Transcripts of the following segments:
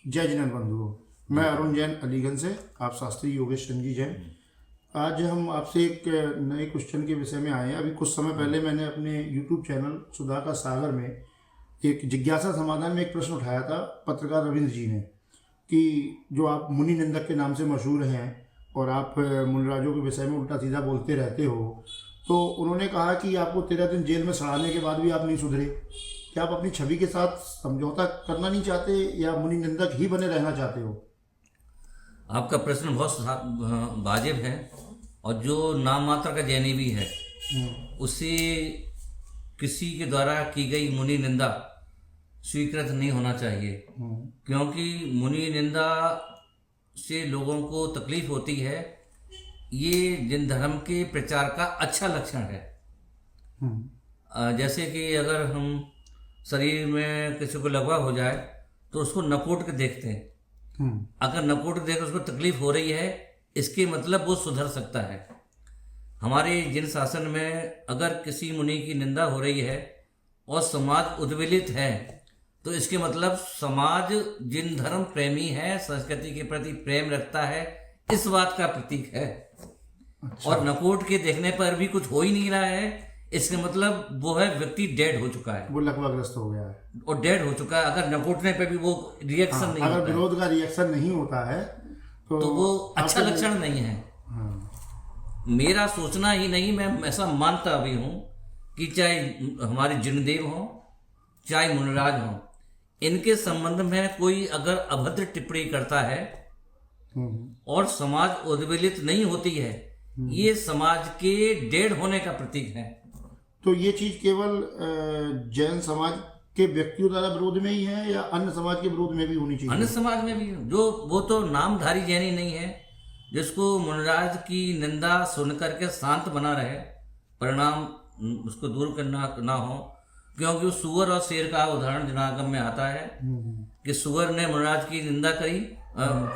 जय जिनेंद्र बंधुओं, मैं अरुण जैन अलीगंज से। आप शास्त्री योगेश चंद जी जैन। आज हम आपसे एक नए क्वेश्चन के विषय में आए हैं। अभी कुछ समय पहले मैंने अपने यूट्यूब चैनल सुधा का सागर में एक जिज्ञासा समाधान में एक प्रश्न उठाया था पत्रकार रविंद्र जी ने, कि जो आप मुनि निंदक के नाम से मशहूर हैं और आप मुनिराजों के विषय में उल्टा सीधा बोलते रहते हो, तो उन्होंने कहा कि आपको 13 दिन जेल में सड़ाने के बाद भी आप नहीं सुधरे। क्या आप अपनी छवि के साथ समझौता करना नहीं चाहते या मुनि निंदक ही बने रहना चाहते हो? आपका प्रश्न बहुत वाजिब है, और जो नाम मात्र का जैनी भी है उसे किसी के द्वारा की गई मुनि निंदा स्वीकृत नहीं होना चाहिए, क्योंकि मुनि निंदा से लोगों को तकलीफ होती है। ये जिन धर्म के प्रचार का अच्छा लक्षण है। जैसे कि अगर हम शरीर में किसी को लगवा हो जाए तो उसको नकोट के देखते हैं। अगर नकोट देख उसको तकलीफ हो रही है, इसके मतलब वो सुधर सकता है। हमारे जिन शासन में अगर किसी मुनि की निंदा हो रही है और समाज उद्वेलित है, तो इसके मतलब समाज जिन धर्म प्रेमी है, संस्कृति के प्रति प्रेम रखता है, इस बात का प्रतीक है। अच्छा। और नकोट के देखने पर भी कुछ हो ही नहीं रहा है, इसका मतलब वो है व्यक्ति डेड हो चुका है, वो लकवाग्रस्त हो गया है और डेड हो चुका है। अगर नकोटने पे भी वो रिएक्शन नहीं, अगर विरोध का रिएक्शन नहीं होता है तो वो अच्छा लक्षण नहीं है। मेरा सोचना ही नहीं, मैं ऐसा मानता भी हूं कि चाहे हमारे जिनदेव हों चाहे मुनिराज हों, इनके संबंध में कोई अगर अभद्र टिप्पणी करता है और समाज उद्वेलित नहीं होती है, ये समाज के डेड होने का प्रतीक है। तो ये चीज केवल जैन समाज के व्यक्तियों द्वारा विरोध में ही है या अन्य समाज के विरोध में भी होनी चाहिए? अन्य समाज में भी, जो वो तो नामधारी जैनी नहीं है जिसको मुनिराज की निंदा सुन करके शांत बना रहे, परिणाम उसको दूर करना ना हो। क्योंकि वो सुअर और शेर का उदाहरण जनागम में आता है कि सुअर ने मुनिराज की निंदा करी,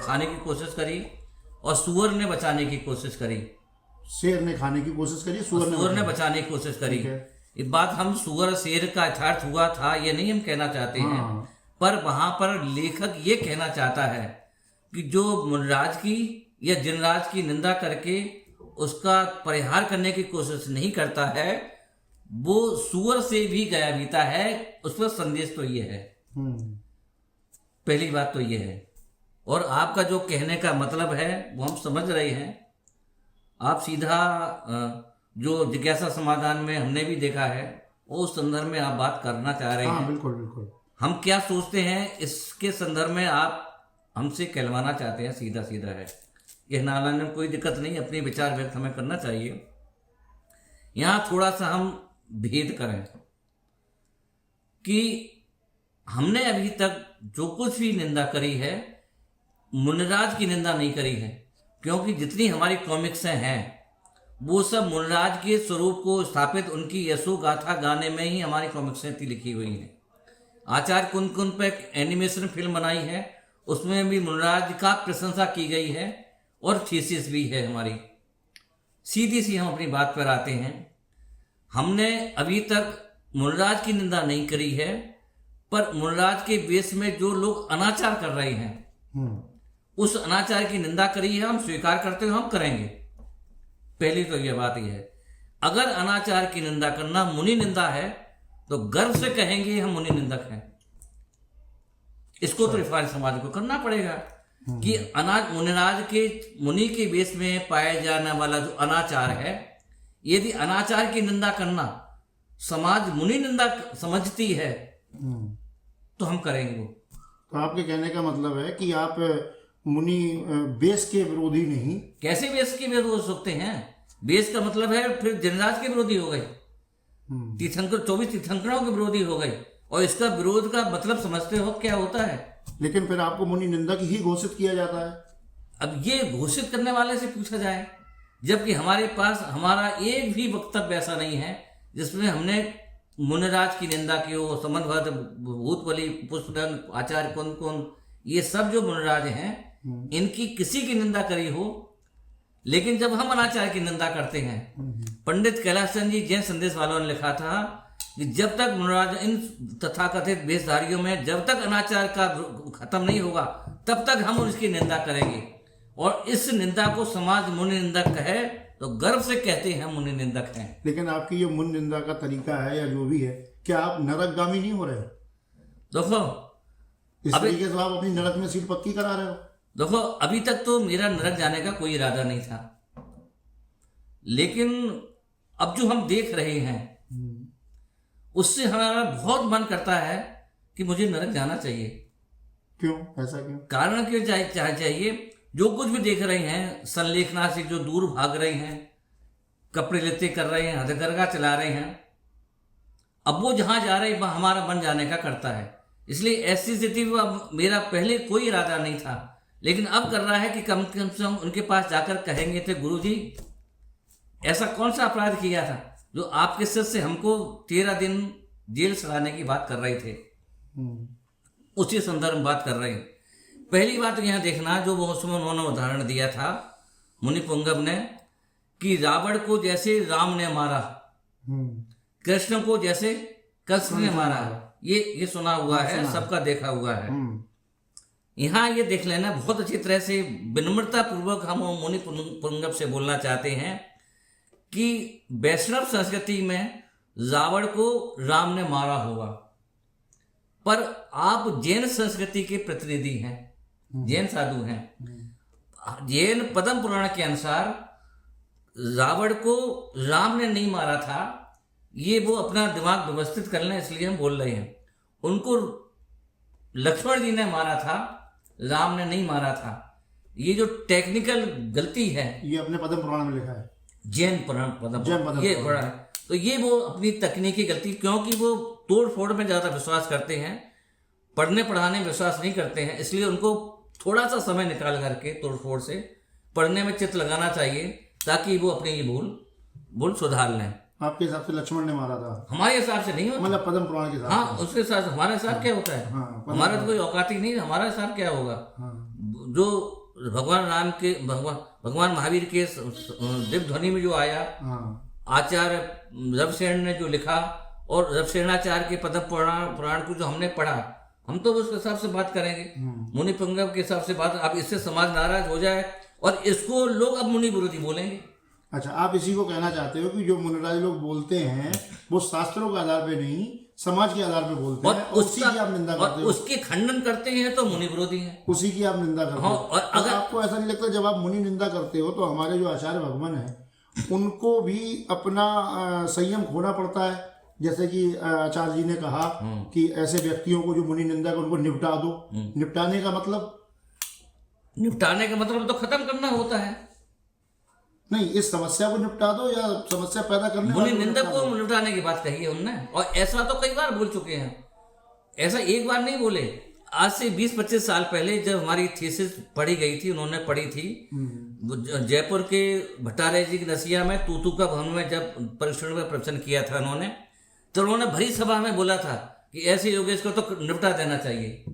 खाने की कोशिश करी, और सुअर ने बचाने की कोशिश करी। शेर ने खाने की कोशिश करी, सुअर ने बचाने की कोशिश करी। ये बात हम सुअर शेर का यथार्थ हुआ था ये नहीं हम कहना चाहते हैं, पर वहां पर लेखक ये कहना चाहता है कि जो मुनिराज की या जिनराज की निंदा करके उसका परिहार करने की कोशिश नहीं करता है, वो सुअर से भी गया बीता है। उस पर संदेश तो ये है, पहली बात तो ये है। और आपका जो कहने का मतलब है वो हम समझ रहे हैं। आप सीधा जो जिज्ञासा समाधान में हमने भी देखा है, वो उस संदर्भ में आप बात करना चाह रहे हैं। बिल्कुल बिल्कुल। हम क्या सोचते हैं इसके संदर्भ में आप हमसे कहलवाना चाहते हैं, सीधा सीधा है। कहना में कोई दिक्कत नहीं, अपने विचार व्यक्त हमें करना चाहिए। यहाँ थोड़ा सा हम भेद करें कि हमने अभी तक जो कुछ भी निंदा करी है, मुनिराज की निंदा नहीं करी है, क्योंकि जितनी हमारी कॉमिक्स हैं वो सब मुनिराज के स्वरूप को स्थापित, उनकी यशो गाथा गाने में ही हमारी कॉमिक्स लिखी हुई हैं। आचार्य कुंद कुंद पे एनिमेशन फिल्म बनाई है, उसमें भी मुनिराज का प्रशंसा की गई है और थीसिस भी है हमारी। सीधी सी हम अपनी बात पर आते हैं। हमने अभी तक मुनिराज की निंदा नहीं करी है, पर मुनिराज के वेश में जो लोग अनाचार कर रहे हैं उस अनाचार की निंदा करी है, हम स्वीकार करते हैं, हम करेंगे। पहली तो यह बात यह है, अगर अनाचार की निंदा करना मुनि निंदा है तो गर्व से कहेंगे हम मुनि निंदक हैं। इसको तो रिफाइन समाज को करना पड़ेगा कि मुनिराज के मुनि के वेश में पाए जाने वाला जो अनाचार है, यदि अनाचार की निंदा करना समाज मुनि निंदा समझती है तो हम करेंगे वो। तो आपके कहने का मतलब है कि आप मुनि बेस के विरोधी नहीं। कैसे बेस के विरोधी हो सकते हैं? बेस का मतलब है फिर जनराज के विरोधी हो गए, तीर्थंकर 24 तीर्थंकरों के विरोधी हो गए, और इसका विरोध का मतलब समझते हो क्या होता है? लेकिन फिर आपको मुनि निंदक ही घोषित किया जाता है। अब ये घोषित करने वाले से पूछा जाए, जबकि हमारे पास हमारा एक भी वक्तव्य ऐसा नहीं है जिसमें हमने मुनिराज की निंदा की हो। संबंधवत भूतबली, पुष्पदंत, आचार्य कुंद कुंद, ये सब जो मुनिराज हैं इनकी किसी की निंदा करी हो। लेकिन जब हम अनाचार की निंदा करते हैं, पंडित कैलाश चंद जी जैन संदेश वालों ने लिखा था कि जब तक मनोराज इन तथाकथित वेशधारियों में जब तक अनाचार का खत्म नहीं होगा तब तक हम उसकी निंदा करेंगे। और इस निंदा को समाज मुनि निंदक कहे तो गर्व से कहते हैं मुनि निंदक हैं। लेकिन आपकी ये मुनि निंदा का तरीका है या जो भी है, क्या आप नरकगामी नहीं हो रहे हो? देखो इस तरीके से आप अपनी नरक में सीट पक्की करा रहे हो। देखो अभी तक तो मेरा नरक जाने का कोई इरादा नहीं था, लेकिन अब जो हम देख रहे हैं उससे हमारा बहुत मन करता है कि मुझे नरक जाना चाहिए। क्यों? ऐसा क्यों? कारण क्यों चाहिए? जो कुछ भी देख रहे हैं, संलेखना से जो दूर भाग रहे हैं, कपड़े लेते कर रहे हैं, हथकरघा चला रहे हैं, अब वो जहां जा रहे हैं हमारा मन जाने का करता है। इसलिए ऐसी स्थिति में अब मेरा पहले कोई इरादा नहीं था, लेकिन अब कर रहा है कि कम से कम उनके पास जाकर कहेंगे थे, गुरुजी ऐसा कौन सा अपराध किया था जो आपके सिर से हमको 13 दिन जेल सड़ाने की बात कर रहे थे। उसी संदर्भ में बात कर रहे हैं। पहली बात तो यहाँ देखना, जो वो उसमें उन्होंने उदाहरण दिया था मुनि पुंगव ने, कि रावण को जैसे राम ने मारा, कृष्ण को जैसे कृष्ण ने मारा, ये सुना हुआ है, सबका देखा हुआ है। यहाँ ये देख लेना बहुत अच्छी तरह से, विनम्रता पूर्वक हम मुनि पुंगव से बोलना चाहते हैं कि वैष्णव संस्कृति में रावण को राम ने मारा होगा, पर आप जैन संस्कृति के प्रतिनिधि हैं, जैन साधु हैं। जैन पद्म पुराण के अनुसार रावण को राम ने नहीं मारा था। ये वो अपना दिमाग व्यवस्थित कर लें, इसलिए हम बोल रहे हैं। उनको लक्ष्मण जी ने मारा था, राम ने नहीं मारा था। ये जो टेक्निकल गलती है, ये अपने पद्म पुराण में लिखा है, जैन पद्म ये पढ़ा है। तो ये वो अपनी तकनीकी गलती, क्योंकि वो तोड़ फोड़ में ज्यादा विश्वास करते हैं, पढ़ने पढ़ाने में विश्वास नहीं करते हैं, इसलिए उनको थोड़ा सा समय निकाल करके तोड़ फोड़ से पढ़ने में चित्त लगाना चाहिए, ताकि वो अपनी ये भूल सुधार लें। आपके हिसाब से लक्ष्मण ने मारा था? हमारे हिसाब से नहीं होता, मतलब पद्म पुराण के हिसाब से। हाँ, उसके हिसाब से। हमारे हिसाब क्या होता है? हमारा तो कोई औकात ही नहीं है। हमारा हिसाब क्या होगा? जो भगवान राम के भगवान महावीर के दिव्य ध्वनि में जो आया, आचार्य रविशेन ने जो लिखा, और रविशेनाचार्य के पद्म पुराण को जो हमने पढ़ा, हम तो उसके हिसाब से बात करेंगे। मुनि पुंगव के हिसाब से बात, अब इससे समाज नाराज हो जाए और इसको लोग अब मुनि विरोधी बोलेंगे। अच्छा, आप इसी को कहना चाहते हो कि जो मुनिराज लोग बोलते हैं वो शास्त्रों के आधार पे नहीं, समाज के आधार पे बोलते हैं, और उसी की आप निंदा करते हो, उसके खंडन करते हैं, तो मुनि विरोधी हैं। उसी की आप निंदा करते हो। और अगर आपको ऐसा नहीं लगता जब आप मुनि निंदा करते हो तो हमारे जो आचार्य भगवान है उनको भी अपना संयम खोना पड़ता है? जैसे कि आचार्य जी ने कहा कि ऐसे व्यक्तियों को जो मुनि निंदा कर उनको निपटा दो। निपटाने का मतलब तो खत्म करना होता है। नहीं, इस समस्या को निपटा दो या समस्या पैदा करने मुनि निंदक को निपटाने की बात कही है उन्होंने, और ऐसा तो कई बार बोल चुके हैं। ऐसा एक बार नहीं बोले। आज से 20-25 साल पहले जब हमारी थीसिस पढ़ी गई थी, उन्होंने पढ़ी थी जयपुर के भट्टारे जी की नसिया में, तूतुका भवन में जब परीक्षण में प्रवचन किया था उन्होंने, तो उन्होंने भरी सभा में बोला था कि ऐसे योगेश को तो निपटा देना चाहिए।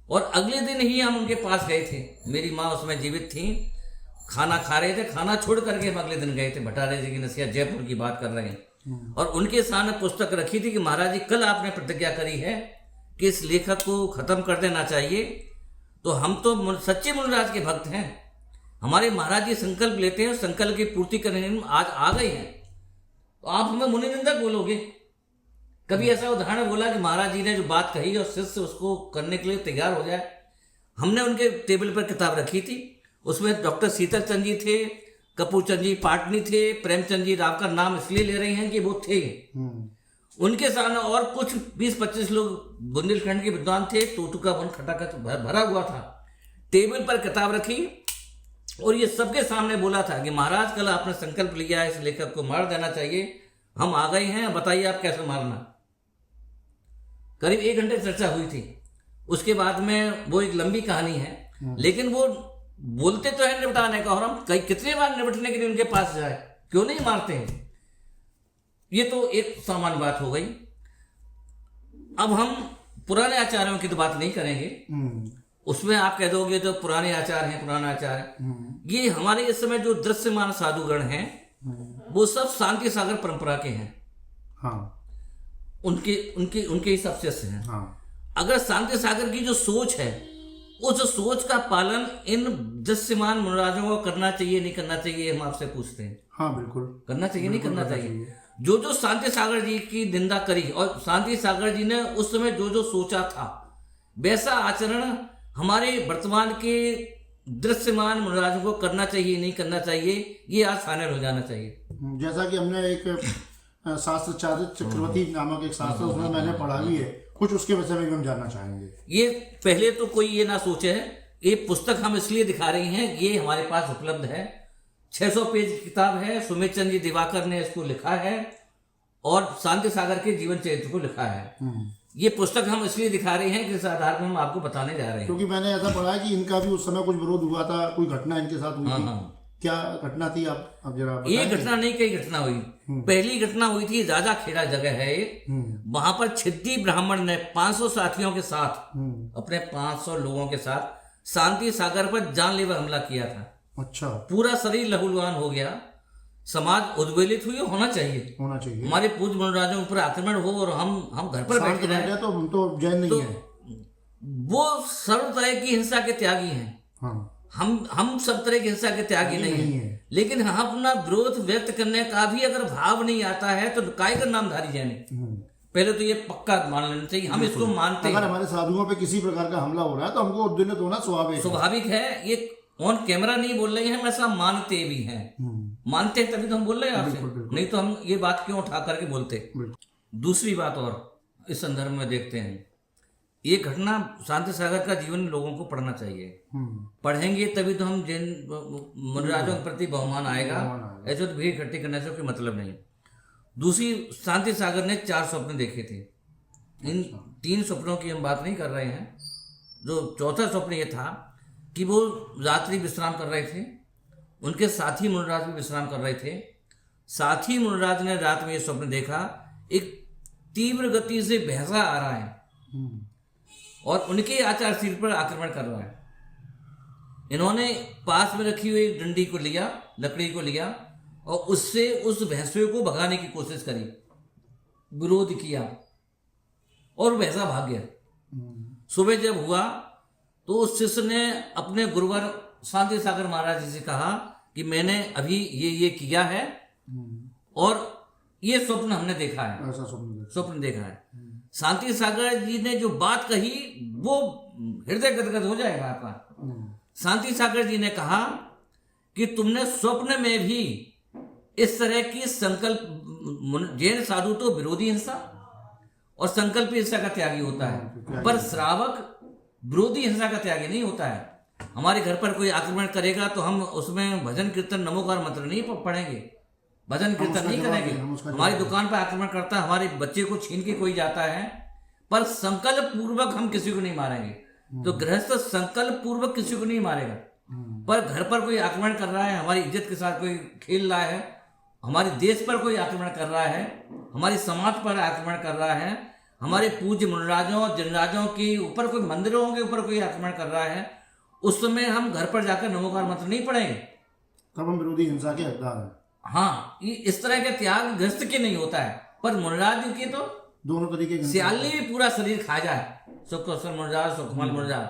और अगले दिन ही हम उनके पास गए थे, मेरी माँ उसमें जीवित थी, खाना खा रहे थे, खाना छोड़ करके हम अगले दिन गए थे भट्टारे जी की नसिया, जयपुर की बात कर रहे हैं। और उनके सामने पुस्तक रखी थी कि महाराज जी कल आपने प्रतिज्ञा करी है कि इस लेखक को खत्म कर देना चाहिए। तो हम तो सच्चे मुनिराज के भक्त हैं, हमारे महाराज जी संकल्प लेते हैं, संकल्प की पूर्ति करने में आज आ गए हैं, तो आप हमें मुनि निंदक बोलोगे? कभी ऐसा उदाहरण बोला कि महाराज जी ने जो बात कही और शिष्य उसको करने के लिए तैयार हो जाए? हमने उनके टेबल पर किताब रखी थी, उसमें डॉक्टर शीतल चंद जी थे, कपूर चंद जी पाटनी थे, प्रेमचंद जी राव का नाम इसलिए ले रहे हैं कि वो थे। उनके सामने और कुछ 20-25 लोग बुंदेलखंड के विद्वान थे, टोटुका वन खटाखट भरा हुआ था। टेबल पर किताब रखी और ये सबके सामने बोला था कि महाराज कल आपने संकल्प लिया है इस लेखक को मार देना चाहिए, हम आ गए हैं, बताइए आप कैसे मारना। करीब 1 घंटे चर्चा हुई थी। उसके बाद में वो एक लंबी कहानी है, लेकिन वो बोलते तो है निपटाने का, और हम कितने बार निपटने के लिए उनके पास जाए, क्यों नहीं मारते हैं? ये तो एक सामान्य बात हो गई। अब हम पुराने आचार्यों की तो बात नहीं करेंगे, उसमें आप कह दोगे तो पुराने आचार हैं, पुराना आचार है। ये हमारे इस समय जो दृश्यमान साधुगण हैं वो सब शांति सागर परंपरा के हैं। हाँ। उनके उनके उनके हिसाब से हैं। हाँ। अगर शांति सागर की जो सोच है, उस सोच का पालन इन दृश्यमान मनोराजों को करना चाहिए नहीं करना चाहिए, हम आपसे पूछते हैं। हाँ बिल्कुल करना चाहिए नहीं करना करना चाहिए। जो जो शांति सागर जी की निंदा करी और शांति सागर जी ने उस समय जो जो सोचा था, वैसा आचरण हमारे वर्तमान के दृश्यमान मनोराजों को करना चाहिए नहीं करना चाहिए, ये आज फाइनल हो जाना चाहिए। जैसा कि हमने एक शास्त्र चारित्र चक्रवर्ती नामक एक शास्त्र उसमें मैंने पढ़ा भी है, कुछ उसके विषय में भी हम जानना चाहेंगे। ये पहले तो कोई ये ना सोचे है, ये पुस्तक हम इसलिए दिखा रहे हैं, ये हमारे पास उपलब्ध है, 600 पेज की किताब है, सुमित चंद्र जी दिवाकर ने इसको लिखा है और शांति सागर के जीवन चरित्र को लिखा है। ये पुस्तक हम इसलिए दिखा रहे हैं कि इस आधार पर हम आपको बताने जा रहे हैं। क्योंकि मैंने ऐसा पढ़ा है कि इनका भी उस समय कुछ विरोध हुआ था, कोई घटना इनके साथ हुई थी। क्या घटना थी, आप अब जरा बताएं। ये घटना नहीं, कई घटना हुई। पहली घटना हुई थी, राजा खेड़ा जगह है एक, वहां पर छिद्दी ब्राह्मण ने 500 साथियों के साथ, अपने 500 लोगों के साथ शांति सागर पर जानलेवा हमला किया था। अच्छा। पूरा शरीर लहूलुहान हो गया, समाज उद्वेलित हुई, होना चाहिए हमारे पूज्य मनोराजों पर आक्रमण हो और हम घर पर बैठे रहे तो हम तो जैन नहीं है। वो सर्व तरह की हिंसा के त्यागी हैं। हाँ। हम सब तरह की हिंसा के त्यागी नहीं है, लेकिन हम अपना विरोध व्यक्त करने का भी अगर भाव नहीं आता है तो काय का नामधारी जैन है। पहले तो ये पक्का मान लेना चाहिए, हम इसको मानते हैं। अगर हमारे साधुओं पे किसी प्रकार का हमला हो रहा है तो हमको उद्विग्न होना स्वाभाविक है। ये ऑन कैमरा नहीं बोल रहे हैं, हम ऐसा मानते भी हैं। मानते हैं तभी तो हम बोल रहे हैं आपसे, नहीं तो हम ये बात क्यों उठा करके बोलते। दूसरी बात और इस संदर्भ में देखते हैं, ये घटना शांति सागर का जीवन लोगों को पढ़ना चाहिए। पढ़ेंगे तभी तो हम जिन मनोराजों के प्रति बहुमान आएगा, ऐसे तो भीड़ इकट्ठी करने से कोई मतलब नहीं। दूसरी, शांति सागर ने 4 स्वप्न देखे थे। इन 3 स्वप्नों की हम बात नहीं कर रहे हैं। जो चौथा स्वप्न ये था कि वो रात्रि विश्राम कर रहे थे, उनके साथी मनोराज भी विश्राम कर रहे थे। साथी मनोराज ने रात में ये स्वप्न देखा, एक तीव्र गति से भैंसा आ रहा है और उनके आचारशील पर आक्रमण कर रहा है। इन्होंने पास में रखी हुई डंडी को लिया, लकड़ी को लिया और उससे उस भैंसे को भगाने की कोशिश करी, विरोध किया और भैंसा भाग गया। सुबह जब हुआ तो उस शिष्य ने अपने गुरुवर शांति सागर महाराज जी से कहा कि मैंने अभी ये किया है और ये स्वप्न हमने देखा है, स्वप्न देखा है। शांति सागर जी ने जो बात कही वो हृदय गदगद हो जाएगा आपका। शांति सागर जी ने कहा कि तुमने स्वप्न में भी इस तरह की संकल्प, जैन साधु तो विरोधी हिंसा और संकल्प हिंसा का त्यागी होता है, पर श्रावक विरोधी हिंसा का त्यागी नहीं होता है। हमारे घर पर कोई आक्रमण करेगा तो हम उसमें भजन कीर्तन नमोकार मंत्र नहीं पढ़ेंगे, भजन कीर्तन नहीं करेंगे। हमारी दुकान पर आक्रमण करता है, हमारे बच्चे को छीन के कोई जाता है, पर संकल्प पूर्वक हम किसी को नहीं मारेंगे। तो गृहस्थ संकल्प पूर्वक किसी को नहीं मारेगा, पर घर पर कोई आक्रमण कर रहा है, हमारी इज्जत के साथ कोई खेल रहा है, हमारे देश पर कोई आक्रमण कर रहा है, हमारी समाज पर आक्रमण कर रहा है, हमारे पूज्य मनोराजों और जनराजों के ऊपर, कोई मंदिरों के ऊपर कोई आक्रमण कर रहा है, उस समय हम घर पर जाकर नमोकार मंत्र नहीं पढ़ेंगे, तब हम विरोधी हिंसा के हकदार हैं। हाँ, ये इस तरह का त्याग ग्रस्त के नहीं होता है, पर मनोराज के तो दोनों तरीके के, सियाली भी पूरा शरीर खा जाए, सुख मनोराज सुखमल मनोराज,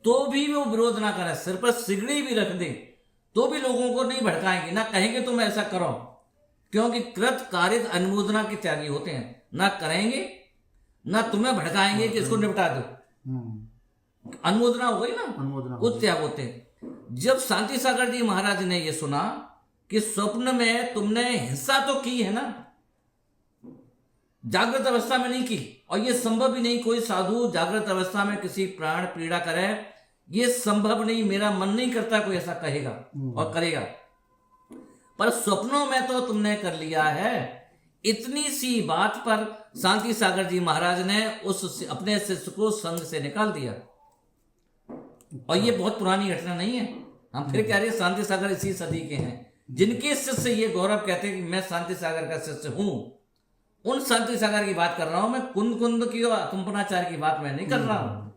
तो भी वो विरोध ना करे, सिर पर सिगड़ी भी रख दे तो भी लोगों को नहीं भड़काएंगे, ना कहेंगे तुम ऐसा करो, क्योंकि कृत कारित अनुमोदना के त्यागी होते हैं। ना करेंगे ना तुम्हें भड़काएंगे कि इसको निपटा दो, अनुमोदना हो गई ना, वो त्याग होते हैं। जब शांति सागर जी महाराज ने ये सुना कि स्वप्न में तुमने हिंसा तो की है ना, जागृत अवस्था में नहीं की, और ये संभव भी नहीं, कोई साधु जागृत अवस्था में किसी प्राण पीड़ा करे, ये संभव नहीं, मेरा मन नहीं करता कोई ऐसा कहेगा और करेगा, पर स्वप्नों में तो तुमने कर लिया है। इतनी सी बात पर शांति सागर जी महाराज ने उस अपने शिष्य को संघ से निकाल दिया। और ये बहुत पुरानी घटना नहीं है, हम फिर कह रहे हैं शांति सागर इसी सदी के हैं, जिनके शिष्य ये गौरव कहते हैं कि मैं शांति सागर का शिष्य हूं, उन शांति सागर की बात कर रहा हूं मैं, कुंद कुंद की और कुंपनाचार्य की बात मैं नहीं कर रहा हूं।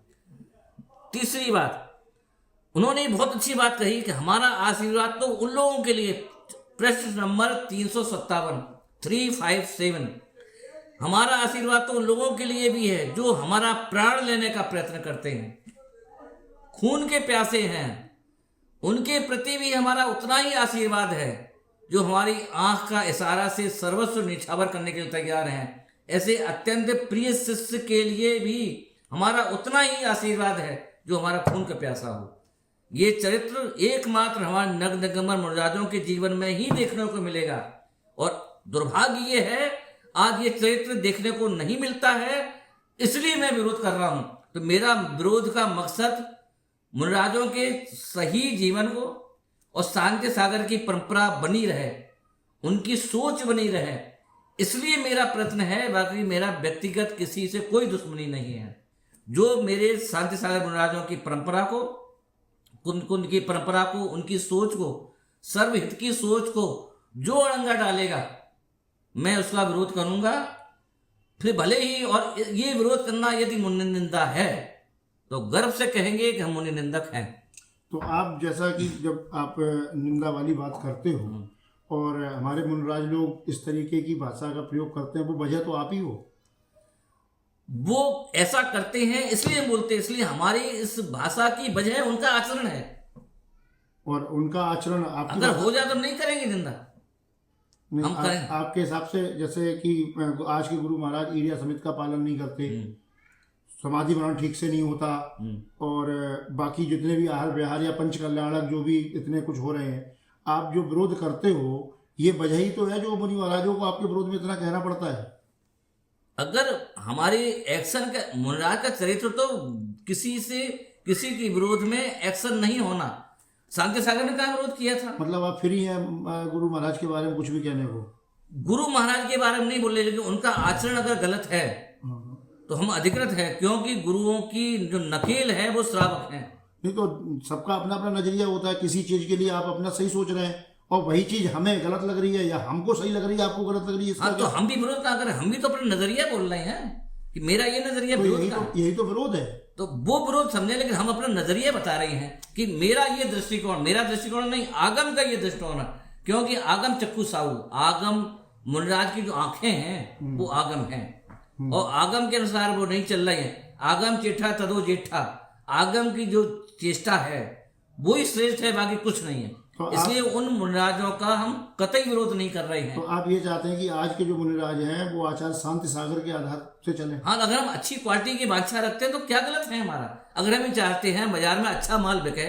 तीसरी बात, उन्होंने बहुत अच्छी बात कही कि हमारा आशीर्वाद तो उन लोगों के लिए, प्रश्न नंबर 357 हमारा आशीर्वाद तो उन लोगों के लिए भी है जो हमारा प्राण लेने का प्रयत्न करते हैं, खून के प्यासे हैं, उनके प्रति भी हमारा उतना ही आशीर्वाद है जो हमारी आंख का इशारा से सर्वस्व निछावर करने के लिए तैयार हैं। ऐसे अत्यंत प्रिय शिष्य के लिए भी हमारा उतना ही आशीर्वाद है जो हमारा खून का प्यासा हो। ये चरित्र एकमात्र हमारे नगनगमन मुनिराजों के जीवन में ही देखने को मिलेगा, और दुर्भाग्य ये है आज ये चरित्र देखने को नहीं मिलता है, इसलिए मैं विरोध कर रहा हूं। तो मेरा विरोध का मकसद मुनिराजों के सही जीवन को और शांति सागर की परंपरा बनी रहे, उनकी सोच बनी रहे, इसलिए मेरा प्रयत्न है। बाकी मेरा व्यक्तिगत किसी से कोई दुश्मनी नहीं है। जो मेरे शांति सागर मुनिराजों की परंपरा को, उनकी परंपरा को, उनकी सोच को, सर्वहित की सोच को जो अड़ंगा डालेगा मैं उसका विरोध करूंगा। फिर भले ही, और ये विरोध करना यदि मुनि निंदा है तो गर्व से कहेंगे कि हम मुनि निंदक हैं। तो आप जैसा कि जब आप निंदा वाली बात करते हो और हमारे मुनिराज लोग इस तरीके की भाषा का प्रयोग करते हैं, वो वजह तो आप ही हो। वो ऐसा करते हैं इसलिए हम बोलते हैं, इसलिए हमारी इस भाषा की वजह उनका आचरण है। और उनका आचरण आपकी अगर हो जाए तो नहीं करेंगे निंदा, हम करें। आपके हिसाब से जैसे कि आज के गुरु महाराज ईरिया समिति का पालन नहीं करते, समाधि बनाना ठीक से नहीं होता, और बाकी जितने भी आहार विहार या पंच कल्याणक जो भी इतने कुछ हो रहे हैं, आप जो विरोध करते हो ये वजह ही तो है जो मुनि महाराजों को आपके विरोध में इतना कहना पड़ता है। अगर हमारे एक्शन का, मुनिराज का चरित्र तो किसी के विरोध में एक्शन नहीं होना। शांति सागर ने कहा विरोध किया था। मतलब आप फ्री हैं गुरु महाराज के बारे में कुछ भी कहने को? गुरु महाराज के बारे में नहीं बोले, लेकिन उनका आचरण अगर गलत है तो हम अधिकृत है, क्योंकि गुरुओं की जो नकेल है वो श्रावक हैं। नहीं तो सबका अपना अपना नजरिया होता है, किसी चीज के लिए आप अपना सही सोच रहे हैं और वही चीज हमें गलत लग रही है या हमको सही लग रही है आपको गलत लग रही है। हाँ, तो हम भी विरोध क्या करें? हम भी तो अपना नजरिया बोल रहे हैं कि मेरा ये नजरिया विरोध का, यही तो विरोध है। तो वो विरोध समझे, लेकिन हम अपना नजरिया बता रहे हैं कि मेरा ये दृष्टिकोण, मेरा दृष्टिकोण नहीं, आगम का ये दृष्टिकोण है। क्योंकि आगम चक्कू साहू, आगम मुनिराज की जो आंखें हैं वो आगम हैं, और आगम के अनुसार वो नहीं चल रही है। आगम चेठा तदो जेठा, आगम की जो चेष्टा है वो ही श्रेष्ठ है, बाकी कुछ नहीं है। तो इसलिए उन मुनिराजों का हम कतई विरोध नहीं कर रहे हैं। तो आप ये चाहते हैं कि आज के जो मुनिराज हैं वो आचार्य शांति सागर के आधार से चले? हाँ, अगर हम अच्छी क्वालिटी की बादशाह रखते हैं तो क्या गलत है हमारा? अगर हम ये चाहते हैं बाजार में अच्छा माल बिके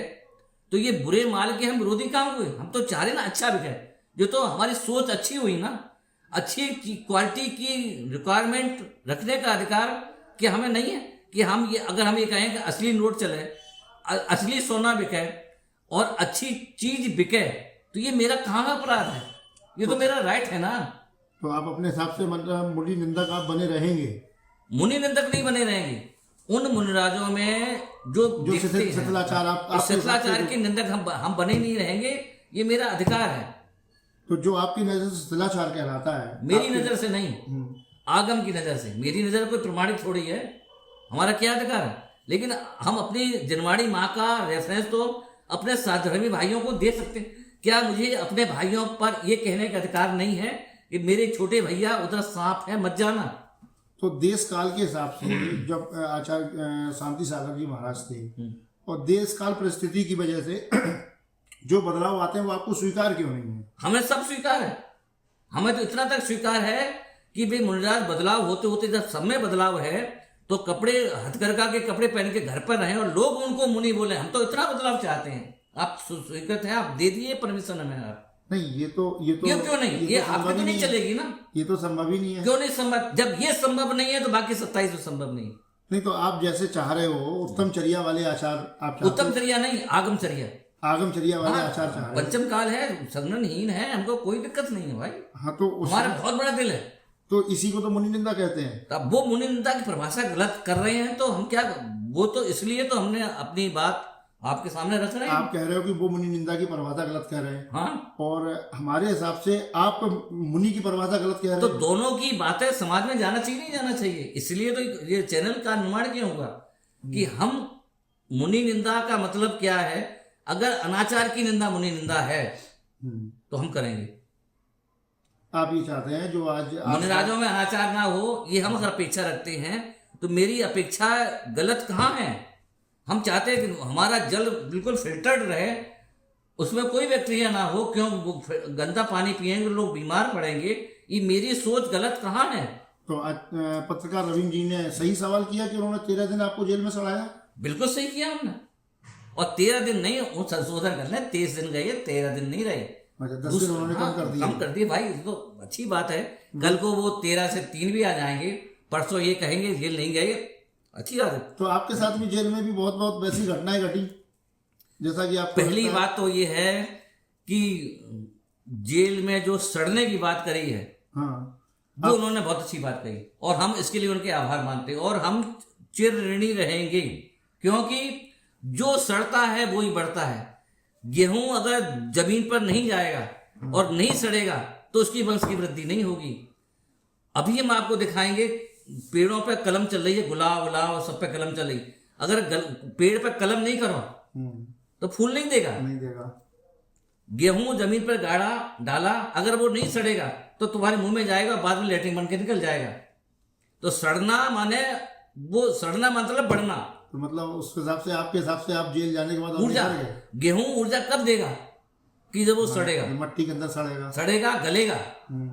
तो ये बुरे माल के हम विरोधी काम हुए? हम तो चाह रहे ना अच्छा बिके। जो तो हमारी सोच अच्छी हुई ना, अच्छी क्वालिटी की रिक्वायरमेंट रखने का अधिकार कि हमें नहीं है कि हम ये, अगर हम ये कहें कि असली नोट चले, असली सोना बिके और अच्छी चीज बिके, तो ये मेरा कहाँ का अपराध है? ये तो मेरा राइट है ना। तो आप अपने हिसाब से मतलब मुनि निंदक आप बने रहेंगे? मुनि निंदक नहीं बने रहेंगे। उन मुनिराजों में जो शिथिलाचार, आप शिथिलाचार के निंदक हम बने नहीं रहेंगे, ये मेरा अधिकार है। तो जो आपकी नजर से शिथिलाचार कहलाता है, मेरी नजर से नहीं, आगम की नजर से। मेरी नजर कोई प्रमाणित थोड़ी है, हमारा क्या अधिकार है? लेकिन हम अपनी जनवाड़ी माँ का रेफरेंस तो अपने साधर्मी भाइयों को दे सकते हैं। क्या मुझे अपने भाइयों पर यह कहने का अधिकार नहीं है कि मेरे छोटे भैया उधर सांप है मत जाना? तो देश काल के हिसाब से जब आचार्य शांति सागर जी महाराज थे और देश काल परिस्थिति की वजह से जो बदलाव आते हैं वो आपको स्वीकार क्यों नहीं है? हमें सब स्वीकार है। हमें तो इतना तक स्वीकार है कि भाई मुनिराज बदलाव होते होते जब सब में बदलाव है तो कपड़े, हथकरघा के कपड़े पहन के घर पर रहे और लोग उनको मुनि बोले। हम तो इतना बदलाव चाहते हैं। आप स्वीकृत हैं, आप दे दिए परमिशन हमें। आप नहीं, ये क्यों नहीं? ये आपकी तो नहीं चलेगी ना। ये तो संभव ही नहीं है। क्यों नहीं संभव? जब ये संभव नहीं है तो बाकी 27 तो संभव नहीं। नहीं तो आप जैसे चाह रहे हो उत्तम चर्या वाले आचार, आप उत्तम चर्या नहीं, आगम चर्या, आगम चर्या वाले आचार चाह रहे हो। पंचम काल है, संगनहीन है, हमको कोई दिक्कत नहीं है भाई। हाँ, तो हमारा बहुत बड़ा दिल है। तो इसी को तो मुनि निंदा कहते हैं। अब वो मुनि निंदा की परिभाषा गलत कर रहे हैं तो हम क्या, वो तो इसलिए तो हमने अपनी बात आपके सामने रख रहे हैं। आप कह रहे हो कि वो मुनि निंदा की परिभाषा गलत कह रहे हैं। हाँ, और हमारे हिसाब से आप मुनि की परिभाषा गलत कह रहे हैं। तो दोनों की बातें समाज में जाना चाहिए, नहीं जाना चाहिए? इसलिए तो ये चैनल का निर्माण क्यों हुआ कि हम मुनि निंदा का मतलब क्या है। अगर अनाचार की निंदा मुनि निंदा है तो हम करेंगे। आप ये चाहते हैं जो आज मुनिराजों में अनाचार ना हो, ये हम अगर अपेक्षा रखते हैं तो मेरी अपेक्षा गलत कहाँ है? हम चाहते हैं कि हमारा जल बिल्कुल फिल्टर्ड रहे, उसमें कोई बैक्टीरिया ना हो। क्यों गंदा पानी पिएंगे लोग बीमार पड़ेंगे? ये मेरी सोच गलत कहाँ है? तो आज पत्रकार रविंद्र जी ने सही सवाल किया कि उन्होंने 13 दिन आपको जेल में सड़ाया। बिल्कुल सही किया हमने। और 13 दिन नहीं, वो संशोधन करने 23 दिन गए, 13 दिन नहीं रहे। अच्छा, 10 दिन उन्होंने कम कर दिया। कम कर दिए भाई, तो अच्छी बात है। कल को वो 13 से 3 भी आ जाएंगे, परसों ये कहेंगे जेल नहीं गए, अच्छी बात है। तो आपके साथ भी जेल में भी बहुत बहुत वैसी घटनाएं घटी जैसा कि आप पहली बात तो ये है कि जेल में जो सड़ने की बात करी है, हाँ, वो उन्होंने बहुत अच्छी बात कही और हम इसके लिए उनके आभार मानते हैं। और हम चिर ऋणी रहेंगे, क्योंकि जो सड़ता है वो ही बढ़ता है। गेहूं अगर जमीन पर नहीं जाएगा और नहीं सड़ेगा तो उसकी वंश की वृद्धि नहीं होगी। अभी हम आपको दिखाएंगे, पेड़ों पे कलम चल रही है, गुलाब उलाब सब पे कलम चल रही। अगर पेड़ पे कलम नहीं करो तो फूल नहीं देगा। गेहूं जमीन पर गाड़ा डाला, अगर वो नहीं सड़ेगा तो तुम्हारे मुंह में जाएगा, बाद में लेटरिन बन के निकल जाएगा। तो सड़ना माने, वो सड़ना मतलब बढ़ना। तो मतलब उस हिसाब से, आपके हिसाब से आप जेल जाने के बाद ऊर्जा, गेहूं ऊर्जा कब देगा? कि जब वो सड़ेगा, मट्टी के अंदर सड़ेगा गलेगा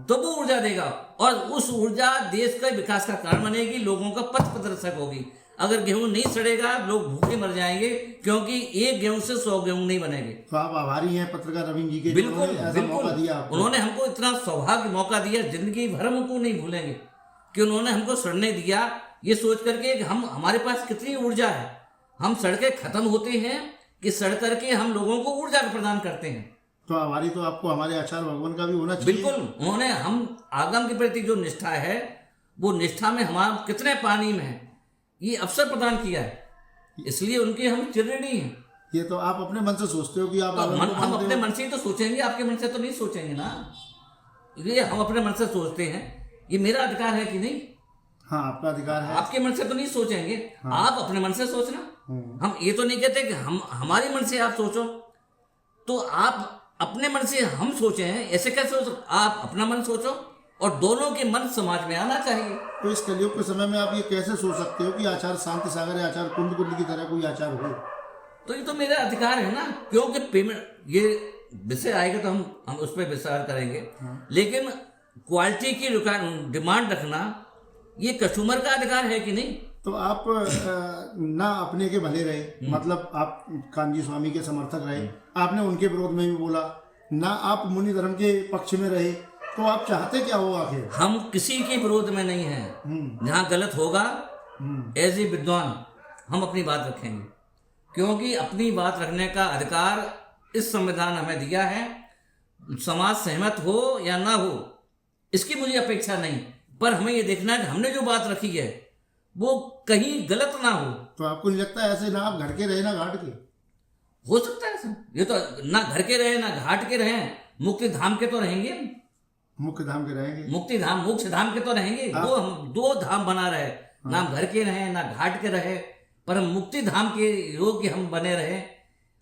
तो वो ऊर्जा देगा। और उस ऊर्जा देश के विकास का कारण बनेगी, लोगों का पथ प्रदर्शक होगी। अगर गेहूं नहीं सड़ेगा लोग भूखे मर जाएंगे, क्योंकि एक गेहूं से 100 गेहूं नहीं बनेंगे। तो आप आभारी हैं पत्रकार रविंद्र जी के, बिल्कुल मौका दिया आपको। उन्होंने हमको इतना सौभाग्य मौका दिया, जिंदगी भर हम उनको नहीं भूलेंगे कि उन्होंने हमको सड़ने दिया, ये सोच करके कि हम, हमारे पास कितनी ऊर्जा है। हम सड़कें खत्म होते हैं कि सड़ करके हम लोगों को ऊर्जा प्रदान करते हैं। तो आभारी तो आपको हमारे आचार्य भगवान का भी होना चाहिए। बिल्कुल, उन्होंने हम आगम के प्रति जो निष्ठा है, वो निष्ठा में हमारा कितने पानी में है, ये अवसर प्रदान किया है, इसलिए उनके हम चिरऋणी हैं। ये तो आप अपने मन से सोचते हो कि आप हम अपने मन से ही तो सोचेंगे, आपके मन से तो नहीं सोचेंगे ना। ये हम अपने मन से सोचते हैं, ये मेरा अधिकार है कि नहीं? हाँ, आपका अधिकार है। आपके मन से तो नहीं सोचेंगे, आप अपने मन से सोचना। हम ये तो नहीं कहते कि हम हमारे मन से आप सोचो, तो आप अपने मन से हम सोचे हैं, ऐसे कैसे हो? आप अपना मन सोचो और दोनों के मन समाज में आना चाहिए। तो इस कलयुग के समय में आप ये कैसे सोच सकते हो कि आचार्य शांति सागर या आचार्य कुंद कुंड की तरह कोई आचार्य हो? तो ये तो मेरा अधिकार है ना, क्योंकि पेमेंट, ये विषय आएगा तो हम उस पर विचार करेंगे। लेकिन क्वालिटी की डिमांड रखना ये कस्टमर का अधिकार है कि नहीं? तो आप ना अपने के भले रहे, मतलब आप कांजी स्वामी के समर्थक रहे, आपने उनके विरोध में भी बोला, ना आप मुनि धर्म के पक्ष में रहे, तो आप चाहते क्या हो आखिर? हम किसी के विरोध में नहीं हैं। जहाँ गलत होगा एज ए विद्वान हम अपनी बात रखेंगे, क्योंकि अपनी बात रखने का अधिकार इस संविधान हमें दिया है। समाज सहमत हो या ना हो इसकी मुझे अपेक्षा नहीं, पर हमें ये देखना है कि हमने जो बात रखी है वो कहीं गलत ना हो। तो आपको नहीं लगता ऐसे ना आप घर के रहे ना घाट के? हो सकता है ऐसा, ये तो ना घर के रहे ना घाट के रहे, मुक्ति धाम के तो रहेंगे, मुख्य धाम के रहेंगे, मुक्ति धाम मोक्ष धाम के तो रहेंगे। दो धाम बना रहे, ना हम घर के रहे ना घाट के रहे, पर हम मुक्ति धाम के योग्य हम बने रहे।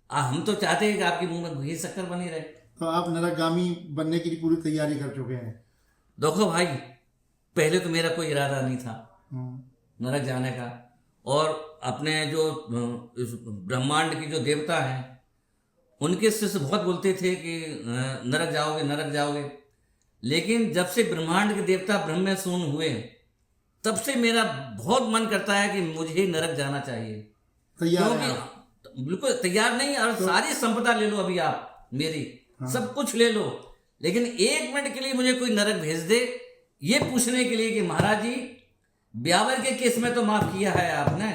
हम तो चाहते हैं कि आपके मुंह में घी शक्कर बनी रहे। तो आप नरकगामी बनने की पूरी तैयारी कर चुके हैं? देखो भाई, पहले तो मेरा कोई इरादा नहीं था नरक जाने का, और अपने जो ब्रह्मांड की जो देवता हैं उनके शिष्य बहुत बोलते थे कि नरक जाओगे नरक जाओगे, लेकिन जब से ब्रह्मांड के देवता ब्रह्म में शून्य हुए तब से मेरा बहुत मन करता है कि मुझे नरक जाना चाहिए। क्योंकि बिल्कुल तैयार नहीं, और सारी संपदा ले लो अभी आप मेरी, सब कुछ ले लो, लेकिन 1 मिनट के लिए मुझे कोई नरक भेज दे, ये पूछने के लिए कि महाराज जी ब्यावर के केस में तो माफ किया है आपने,